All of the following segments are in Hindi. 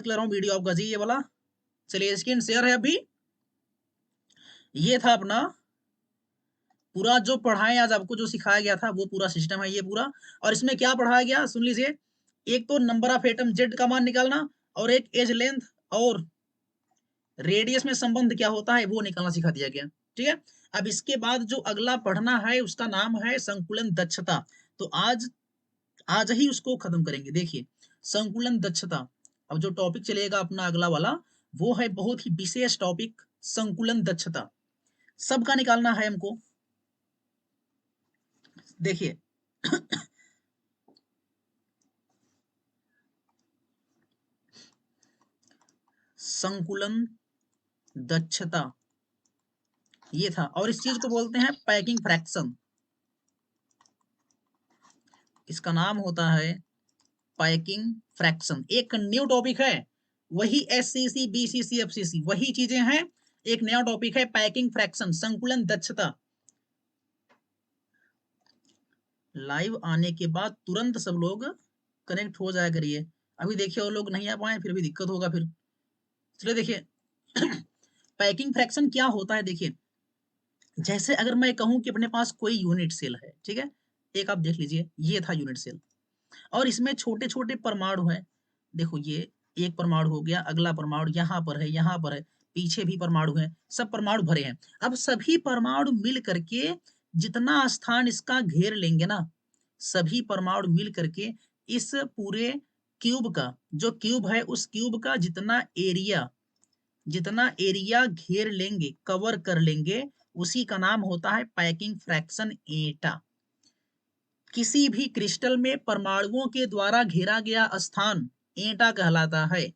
ले रहा हूँ वीडियो आपका जी, ये वाला। चलिए स्क्रीन शेयर है अभी। ये था अपना पूरा जो पढ़ाएं आज आपको, जो सिखाया गया था वो पूरा सिस्टम है ये पूरा। और इसमें क्या पढ़ाया गया सुन लीजिए। एक तो नंबर ऑफ एटम जेड का मान निकालना, और एक एज लेंथ और रेडियस में संबंध क्या होता है वो निकालना सिखा दिया गया। ठीक है। अब इसके बाद जो अगला पढ़ना है उसका नाम है संकुलन दक्षता। तो आज आज ही उसको खत्म करेंगे। देखिए संकुलन दक्षता। अब जो टॉपिक चलेगा अपना अगला वाला, वो है बहुत ही विशेष टॉपिक, संकुलन दक्षता। सबका निकालना है हमको। देखिए संकुलन दक्षता ये था, और इस चीज को बोलते हैं पैकिंग फ्रैक्शन। इसका नाम होता है पैकिंग फ्रैक्शन। एक न्यू टॉपिक है, वही एससीसी बीसीसी एफसीसी वही चीजें हैं। एक नया टॉपिक है पैकिंग फ्रैक्शन, संकुलन दक्षता। लाइव आने के बाद तुरंत सब लोग कनेक्ट हो जाया करिए। अभी देखिए और लोग नहीं आ पाए फिर भी दिक्कत होगा फिर। चलिए देखिए पैकिंग फ्रैक्शन क्या होता है। देखिए जैसे अगर मैं कहूं कि अपने पास कोई यूनिट सेल है, ठीक है, एक आप देख लीजिए ये था यूनिट सेल, और इसमें छोटे छोटे परमाणु हैं। देखो ये एक परमाणु हो गया, अगला परमाणु यहाँ पर है, यहाँ पर है, पीछे भी परमाणु है, सब परमाणु भरे हैं। अब सभी परमाणु मिल करके जितना स्थान इसका घेर लेंगे ना, सभी परमाणु मिल करके इस पूरे क्यूब का, जो क्यूब है उस क्यूब का जितना एरिया घेर लेंगे, कवर कर लेंगे, उसी का नाम होता है पैकिंग फ्रैक्शन एटा। किसी भी क्रिस्टल में परमाणुओं के द्वारा घेरा गया स्थान एटा कहलाता है।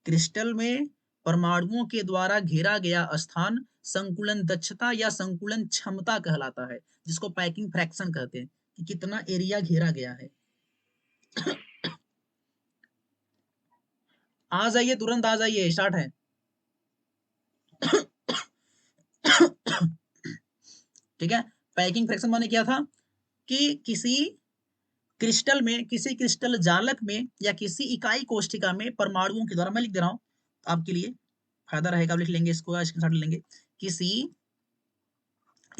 क्रिस्टल में परमाणुओं के द्वारा घेरा गया स्थान संकुलन दक्षता या संकुलन क्षमता कहलाता है, जिसको पैकिंग फ्रैक्शन कहते हैं, कि कितना एरिया घेरा गया है। आ जाइए, तुरंत आ जाइए, स्टार्ट है। ठीक है। पैकिंग फ्रैक्शन माने क्या था कि किसी क्रिस्टल जालक में या किसी इकाई कोष्ठिका में परमाणुओं के द्वारा, मैं लिख दे रहा हूं आपके लिए फायदा रहेगा, लिख लेंगे इसको, स्क्रीनशॉट ले लेंगे। किसी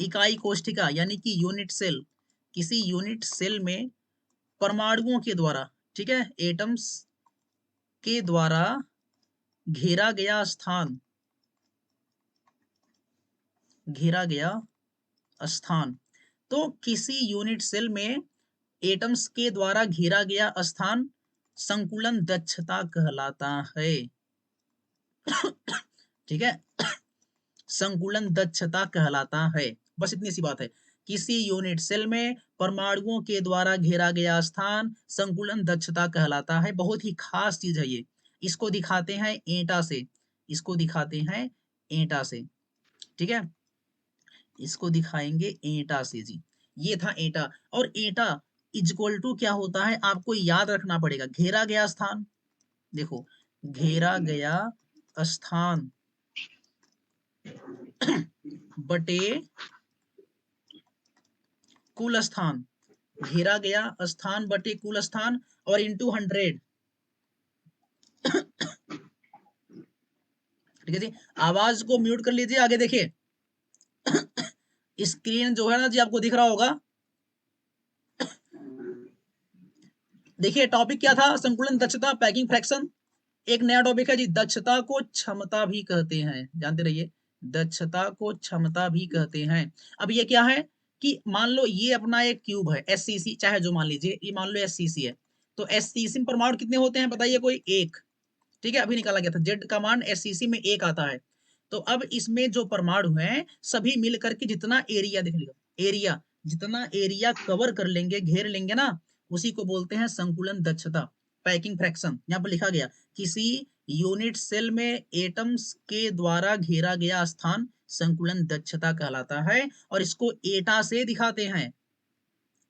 इकाई कोष्ठिका यानी कि यूनिट सेल, किसी यूनिट सेल में परमाणुओं के द्वारा, ठीक है, एटम्स के द्वारा घेरा गया स्थान, घेरा गया स्थान। तो किसी यूनिट सेल में एटम्स के द्वारा घेरा गया स्थान संकुलन दक्षता कहलाता है। ठीक है, संकुलन दक्षता कहलाता है। बस इतनी सी बात है। किसी यूनिट सेल में परमाणुओं के द्वारा घेरा गया स्थान संकुलन दक्षता कहलाता है। बहुत ही खास चीज है ये। इसको दिखाते हैं एटा से, इसको दिखाते हैं एटा से। ठीक है, इसको दिखाएंगे एटा से जी। ये था एटा, और एटा इक्वल टू क्या होता है आपको याद रखना पड़ेगा, घेरा गया स्थान। देखो घेरा गया स्थान बटे कुल स्थान, घेरा गया स्थान बटे कुल स्थान, और इंटू 100। ठीक है जी। आवाज को म्यूट कर लीजिए, आगे देखिए। स्क्रीन जो है ना जी आपको दिख रहा होगा। देखिए टॉपिक क्या था, संकुलन दक्षता पैकिंग फ्रैक्शन। एक नया टॉपिक है जी, दक्षता को क्षमता भी कहते हैं, जानते रहिए, दक्षता को क्षमता भी कहते हैं। अब ये क्या है कि मान लो ये अपना एक क्यूब है एससीसी, चाहे जो मान लीजिए, ये मान लो एससीसी है। तो एससीसी में परमाणु कितने होते हैं बताइए कोई, एक। ठीक है, अभी निकाला गया था, जेड का मान एससीसी में एक आता है। तो अब इसमें जो परमाणु हैं सभी मिल करके जितना एरिया, देख लीजिए एरिया, जितना एरिया कवर कर लेंगे, घेर लेंगे ना, उसी को बोलते हैं संकुलन दक्षता, पैकिंग फ्रैक्शन। यहाँ पर लिखा गया किसी यूनिट सेल में एटम्स के द्वारा घेरा गया स्थान संकुलन दक्षता कहलाता है, और इसको एटा से दिखाते हैं।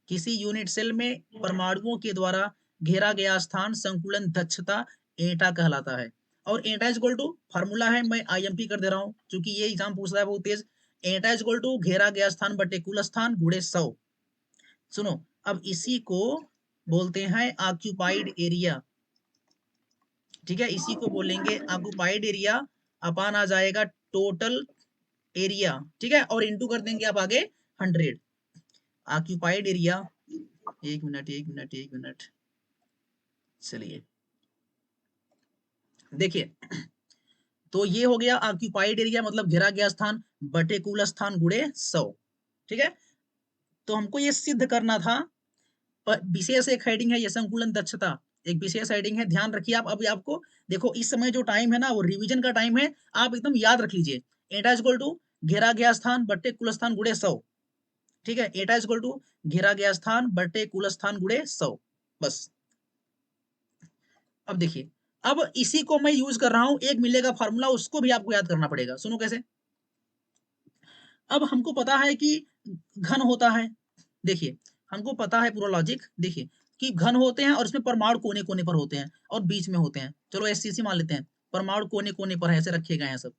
किसी यूनिट सेल में परमाणुओं के द्वारा घेरा गया स्थान संकुलन दक्षता एटा कहलाता है। और एटा इक्वल टू फार्मूला है, मैं आईएमपी कर दे रहा हूं क्योंकि ये एग्जाम पूछ रहा है बहुत तेज। एटा इक्वल टू घेरा गया स्थान बटे कुल स्थान गुणे 100। सुनो, अब इसी को बोलते हैं ऑक्यूपाइड एरिया। ठीक है, इसी को बोलेंगे ऑक्यूपाइड एरिया अपान आ जाएगा टोटल एरिया, ठीक है, और इंटू कर देंगे आप आगे 100। ऑक्यूपाइड एरिया, एक मिनट एक मिनट एक मिनट, चलिए देखिए, तो ये हो गया ऑक्यूपाइड एरिया मतलब घेरा गया स्थान बटे कुल स्थान गुणे 100, ठीक है। तो हमको ये सिद्ध करना था, विशेष एक हेडिंग है ये संकुलन दक्षता, एक विशेष हेडिंग है, ध्यान रखिए आप। अभी आपको देखो इस समय जो टाइम है ना वो रिवीजन का टाइम है, आप एकदम याद रख लीजिए। एटा इक्वल टू घेरा गया स्थान बटे कुल स्थान गुणे 100, ठीक है, एटा इक्वल टू घेरा गया स्थान बटे कुल स्थान गुणे 100, बस। अब देखिए, अब इसी को मैं यूज कर रहा हूं, एक मिलेगा फार्मूला, उसको भी आपको याद करना पड़ेगा, सुनो कैसे। अब हमको पता है कि घन होता है, देखिए हमको पता है पूरा लॉजिक, देखिए कि घन होते हैं और इसमें परमाणु कोने कोने पर होते हैं और बीच में होते हैं, चलो एससीसी मान लेते हैं, परमाणु कोने कोने पर ऐसे रखे गए हैं सब,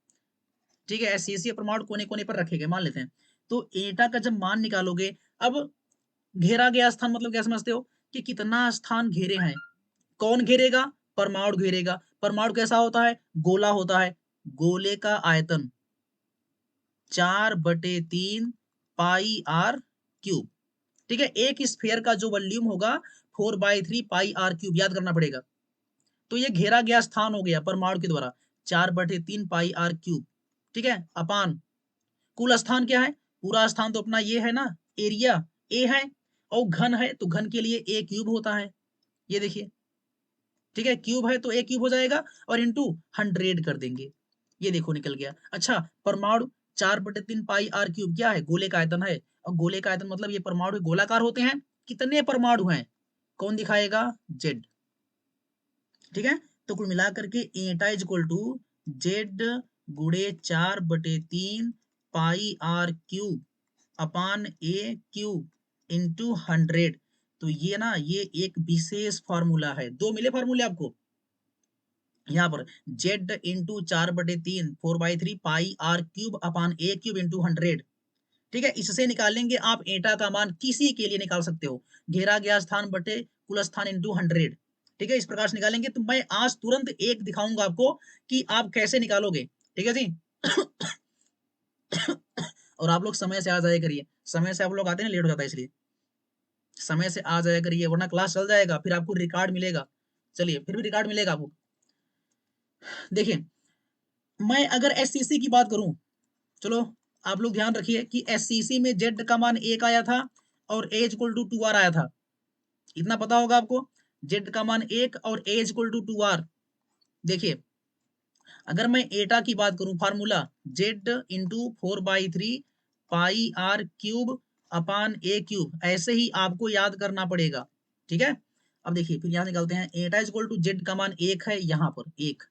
ठीक है, एससीसी परमाणु कोने कोने पर रखे गए मान लेते हैं। तो एटा का जब मान निकालोगे, अब घेरा गया स्थान मतलब क्या समझते हो कि कितना स्थान घेरे हैं, कौन घेरेगा, परमाणु घेरेगा, परमाणु कैसा होता है, गोला होता है, गोले का आयतन 4/3 पाई आर क्यूब, ठीक है, एक स्फीयर का जो वॉल्यूम होगा 4/3 पाई आर क्यूब, याद करना पड़ेगा। तो ये घेरा गया स्थान हो गया परमाणु के द्वारा 4/3 पाई आर क्यूब, ठीक है, अपान कुल स्थान क्या है, पूरा स्थान तो अपना ये है ना, एरिया ए है, और घन है तो घन के लिए ए क्यूब होता है, ये देखिए, ठीक है, क्यूब है तो ए क्यूब हो जाएगा, और इंटू 100 कर देंगे, ये देखो निकल गया। अच्छा, परमाणु 4/3 पाई आर क्यूब क्या है, गोले का आयतन है, और गोले का आयतन मतलब ये परमाणु गोलाकार होते हैं, कितने परमाणु हैं, कौन दिखाएगा, जेड, ठीक है। तो कुल मिलाकर के एटा इज इक्वल टू जेड गुड़े 4/3 pi are cube upon A cube into 100। तो ये ना ये एक विशेष फॉर्मूला है, दो मिले फॉर्मूले आपको यहाँ पर, Z into 4/3 4/3 pi are cube upon A cube into 100, ठीक है, इससे निकालेंगे आप एटा का मान, किसी के लिए निकाल सकते हो, घेरा गया स्थान बटे कुल स्थान इंटू 100, ठीक है, इस प्रकार से निकालेंगे। तो मैं आज तुरंत एक दिखाऊंगा आपको कि आप कैसे निकालोगे, ठीक है जी। और आप लोग समय से आ जाया करिए, समय से आप लोग आते हैं लेट हो जाता है, इसलिए समय से आ जाया करिए, वरना क्लास चल जाएगा, फिर आपको रिकॉर्ड मिलेगा, चलिए फिर भी रिकॉर्ड मिलेगा आपको। देखिए, मैं अगर एससीसी की बात करूं, चलो आप लोग ध्यान रखिए कि एससीसी में जेड का मान 1 आया था और ए इक्वल टू 2 आर आया था, इतना पता होगा आपको, जेड का मान 1 और ए इक्वल टू 2 आर। देखिए, अगर मैं एटा की बात करूं, formula Z into 4/3 pi are cube upon A cube, ऐसे ही आपको याद करना पड़ेगा, ठीक है। अब देखिए फिर यहां निकालते हैं, एटा इक्वल टू जेड का मान 1 है, यहां पर 1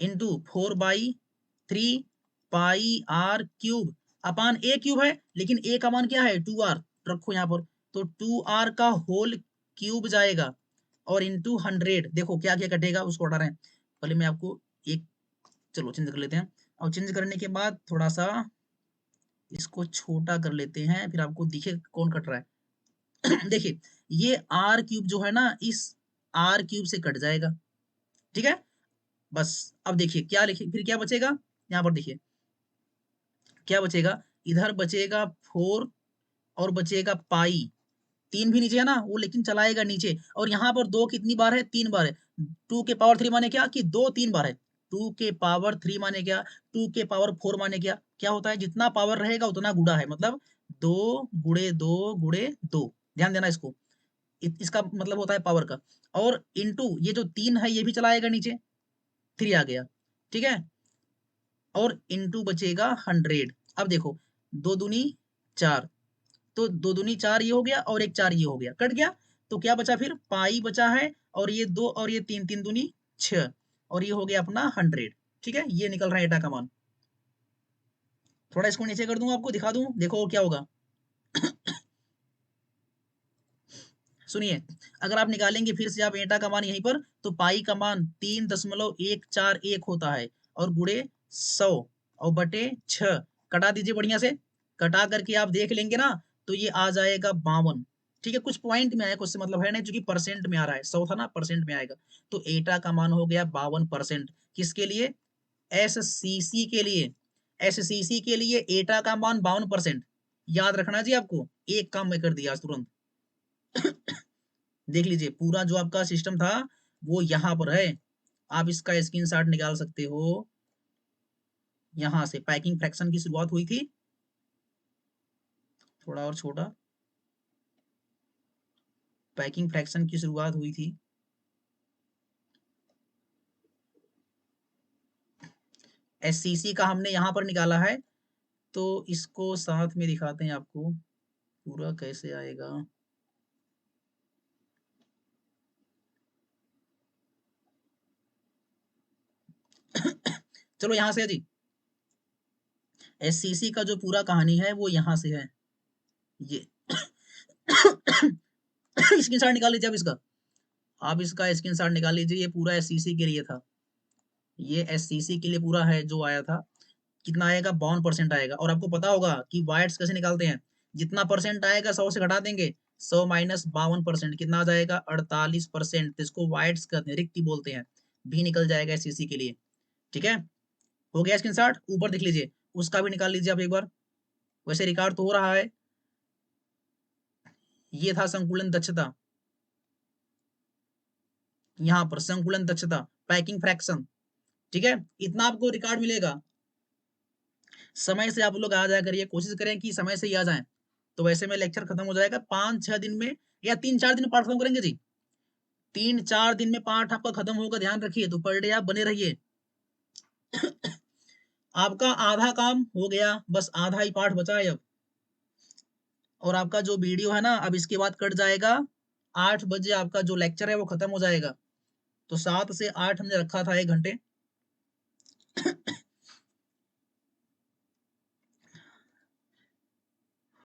into 4/3 pi are cube upon A cube है, लेकिन ए का मान क्या है 2 आर, रखो यहाँ पर, तो 2 आर का होल क्यूब जाएगा, और इंटू 100, देखो क्या क्या कटेगा उसको हटा रहे हैं, पहले मैं आपको एक, चलो चेंज कर लेते हैं, और चेंज करने के बाद थोड़ा सा इसको छोटा कर लेते हैं, फिर आपको दिखे कौन कट रहा है। देखिए, ये आर क्यूब जो है ना, इस आर क्यूब से कट जाएगा, ठीक है, बस। अब देखिए क्या लिखे, फिर क्या बचेगा, यहाँ पर देखिए क्या बचेगा, इधर बचेगा 4 और बचेगा पाई, 3 भी नीचे है ना वो, लेकिन चलाएगा नीचे, और यहाँ पर 2 कितनी बार है, 3 बार है, 2 के पावर 3 माने क्या कि 2 3 बार है, 2 के पावर 3 माने क्या, 2 के पावर 4 माने क्या, क्या होता है, जितना पावर रहेगा उतना गुणा है, मतलब 2 गुणे 2 गुणे 2, ध्यान देना इसको, इसका मतलब होता है पावर का, और इंटू ये जो 3 है ये भी चलाएगा नीचे, 3 आ गया, ठीक है, और इंटू बचेगा 100। अब देखो 2 दूनी 4, तो 2 दूनी 4 ये हो गया, और एक 4 ये हो गया, कट गया, तो क्या बचा फिर, पाई बचा है, और ये 2 और ये 3, 3 दूनी 6, और ये हो गया अपना 100, ठीक है, ये निकल रहा है एटा का मान। थोड़ा इसको नीचे कर दूं, आपको दिखा दूं, देखो क्या होगा। सुनिए, अगर आप निकालेंगे फिर से आप एटा का मान यहीं पर, तो पाई का मान 3.141 होता है, और गुड़े 100 और बटे 6, कटा दीजिए बढ़िया से, कटा करके आप देख लेंगे ना, तो ये आ जाएगा 52, ठीक है, कुछ पॉइंट में आया, कुछ से मतलब है नहीं, क्योंकि परसेंट में आ रहा है, 100 था ना, परसेंट में आएगा। तो एटा का मान हो गया 52%। किसके लिए? एससीसी के लिए। एससीसी के लिए एटा का मान 52%। याद रखना जी आपको, एक काम मैं कर दिया आज तुरंत। देख लीजिए, पूरा जो आपका सिस्टम था वो यहाँ पर है, आप इसका स्क्रीनशॉट निकाल सकते हो। यहाँ से पैकिंग फ्रैक्शन की शुरुआत हुई थी, थोड़ा और छोटा, पैकिंग फ्रैक्शन की शुरुआत हुई थी, एससीसी का हमने यहाँ पर निकाला है। तो इसको साथ में दिखाते हैं आपको, पूरा कैसे आएगा। चलो यहाँ से है जी, एससीसी का जो पूरा कहानी है वो यहाँ से है, ये स्क्रीनशॉट निकाल लीजिए आप इसका, आप इसका स्क्रीनशॉट निकाल लीजिए, ये पूरा एससीसी के लिए था, ये एससीसी के लिए पूरा है जो आया था। कितना आएगा? 52% आएगा। और आपको पता होगा कि वाइट्स कैसे निकालते हैं, जितना परसेंट आएगा 100 से घटा देंगे, 100 माइनस 52% कितना आ जाएगा? 48%। तो इसको वाइट्स कहते हैं, रिक्ति बोलते हैं, भी निकल जाएगा एससीसी के लिए। ठीक है, हो गया स्क्रीनशॉट, ऊपर देख लीजिए, उसका भी निकाल लीजिए आप एक बार, वैसे रिकॉर्ड तो हो रहा है। ये था संकुलन दक्षता, यहाँ पर संकुलन दक्षता, पैकिंग फ्रैक्शन। ठीक है, इतना आपको रिकॉर्ड मिलेगा। समय से आप लोग आ जाया करिए, कोशिश करें कि समय से ही आ जाएं, तो वैसे में लेक्चर खत्म हो जाएगा 5-6 दिन में, या 3-4 दिन में पाठ खत्म करेंगे जी। 3-4 दिन में पाठ आपका खत्म होगा, ध्यान रखिए, तो पर डे आप बने रहिए। आपका आधा काम हो गया, बस आधा ही पाठ बचा है अब। और आपका जो वीडियो है ना, अब इसके बाद कट जाएगा, 8 बजे आपका जो लेक्चर है वो खत्म हो जाएगा। तो 7 से 8 हमने रखा था 1 घंटे।